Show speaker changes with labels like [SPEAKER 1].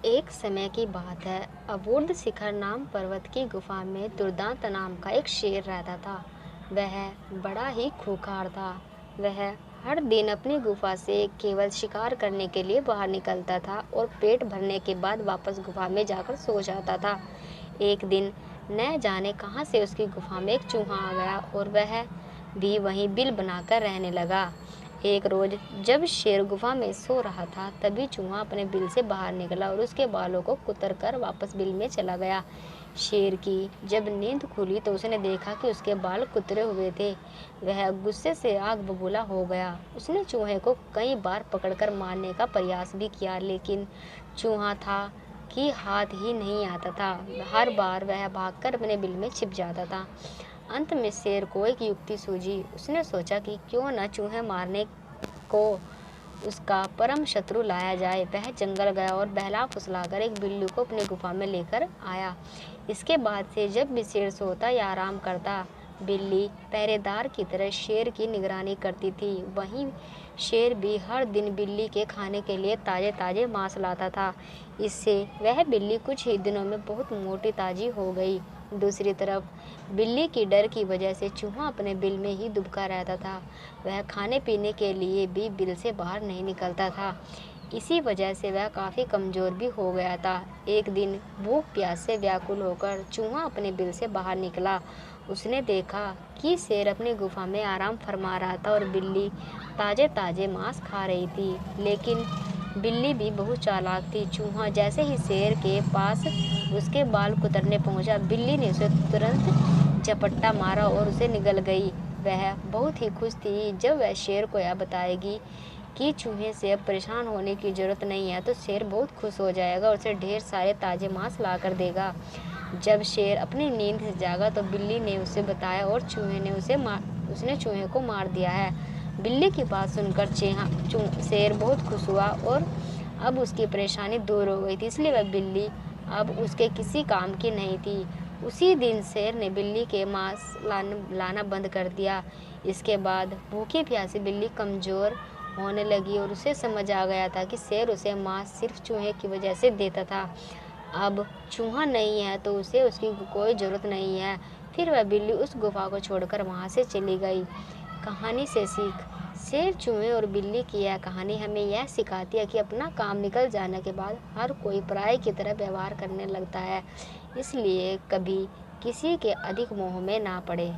[SPEAKER 1] एक समय की बात है। अबूर्द शिखर नाम पर्वत की गुफा में दुर्दांत नाम का एक शेर रहता था। वह बड़ा ही खूंखार था। वह हर दिन अपनी गुफा से केवल शिकार करने के लिए बाहर निकलता था और पेट भरने के बाद वापस गुफा में जाकर सो जाता था। एक दिन न जाने कहां से उसकी गुफा में एक चूहा आ गया और वह भी वहीं बिल बनाकर रहने लगा। एक रोज जब शेर गुफा में सो रहा था, तभी चूहा अपने बिल से बाहर निकला और उसके बालों को कुतर कर वापस बिल में चला गया। शेर की जब नींद खुली तो उसने देखा कि उसके बाल कुतरे हुए थे। वह गुस्से से आग बबूला हो गया। उसने चूहे को कई बार पकड़कर मारने का प्रयास भी किया, लेकिन चूहा था कि हाथ ही नहीं आता था। हर बार वह भागकर अपने बिल में छिप जाता था। अंत में शेर को एक युक्ति सूझी। उसने सोचा कि क्यों न चूहे मारने को उसका परम शत्रु लाया जाए। वह जंगल गया और बहला फुसलाकर एक बिल्ली को अपनी गुफा में लेकर आया। इसके बाद से जब भी शेर सोता या आराम करता, बिल्ली पहरेदार की तरह शेर की निगरानी करती थी। वहीं शेर भी हर दिन बिल्ली के खाने के लिए ताजे ताजे मांस लाता था। इससे वह बिल्ली कुछ ही दिनों में बहुत मोटी ताजी हो गई। दूसरी तरफ बिल्ली की डर की वजह से चूहा अपने बिल में ही दुबका रहता था। वह खाने पीने के लिए भी बिल से बाहर नहीं निकलता था। इसी वजह से वह काफ़ी कमज़ोर भी हो गया था। एक दिन भूख प्यास से व्याकुल होकर चूहा अपने बिल से बाहर निकला। उसने देखा कि शेर अपनी गुफा में आराम फरमा रहा था और बिल्ली ताजे ताजे मांस खा रही थी। लेकिन बिल्ली भी बहुत चालाक थी। चूहा जैसे ही शेर के पास उसके बाल कुतरने पहुंचा, बिल्ली ने उसे तुरंत झपट्टा मारा और उसे निगल गई। वह बहुत ही खुश थी। जब वह शेर को यह बताएगी कि चूहे से अब परेशान होने की ज़रूरत नहीं है, तो शेर बहुत खुश हो जाएगा और उसे ढेर सारे ताजे मांस ला कर देगा। जब शेर अपनी नींद से जागा तो बिल्ली ने उसे बताया और उसने चूहे को मार दिया है। बिल्ली की बात सुनकर शेर बहुत खुश हुआ और अब उसकी परेशानी दूर हो गई थी, इसलिए वह बिल्ली अब उसके किसी काम की नहीं थी। उसी दिन शेर ने बिल्ली के मांस लाना बंद कर दिया। इसके बाद भूखी प्यासी बिल्ली कमज़ोर होने लगी और उसे समझ आ गया था कि शेर उसे मांस सिर्फ चूहे की वजह से देता था। अब चूहा नहीं है तो उसे उसकी कोई ज़रूरत नहीं है। फिर वह बिल्ली उस गुफा को छोड़कर वहाँ से चली गई। कहानी से सीख। शेर, चूहे और बिल्ली की यह कहानी हमें यह सिखाती है कि अपना काम निकल जाने के बाद हर कोई पराये की तरह व्यवहार करने लगता है। इसलिए कभी किसी के अधिक मोह में ना पड़े।